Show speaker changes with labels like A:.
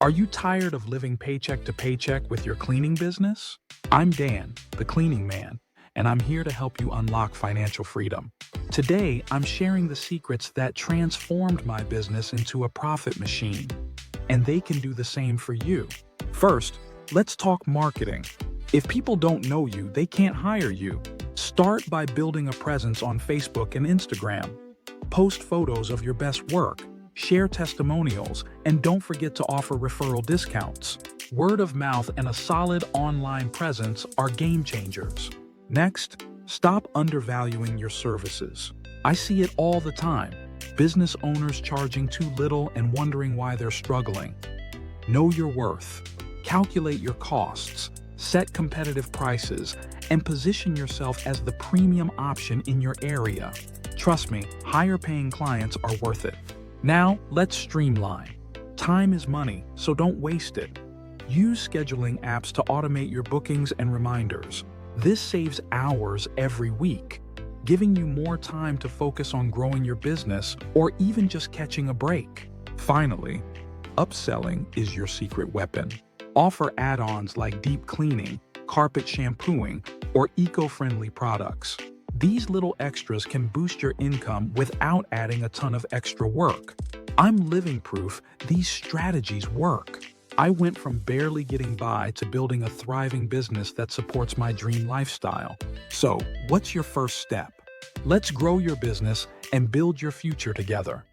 A: Are you tired of living paycheck to paycheck with your cleaning business? I'm Dan, the cleaning man, and I'm here to help you unlock financial freedom. Today, I'm sharing the secrets that transformed my business into a profit machine, and they can do the same for you. First, let's talk marketing. If people don't know you, they can't hire you. Start by building a presence on Facebook and Instagram. Post photos of your best work, share testimonials, and don't forget to offer referral discounts. Word of mouth and a solid online presence are game changers. Next, stop undervaluing your services. I see it all the time. Business owners charging too little and wondering why they're struggling. Know your worth. Calculate your costs. Set competitive prices, and position yourself as the premium option in your area. Trust me, higher paying clients are worth it. Now, let's streamline. Time is money, so don't waste it. Use scheduling apps to automate your bookings and reminders. This saves hours every week, giving you more time to focus on growing your business or even just catching a break. Finally, upselling is your secret weapon. Offer add-ons like deep cleaning, carpet shampooing, or eco-friendly products. These little extras can boost your income without adding a ton of extra work. I'm living proof these strategies work. I went from barely getting by to building a thriving business that supports my dream lifestyle. So, what's your first step? Let's grow your business and build your future together.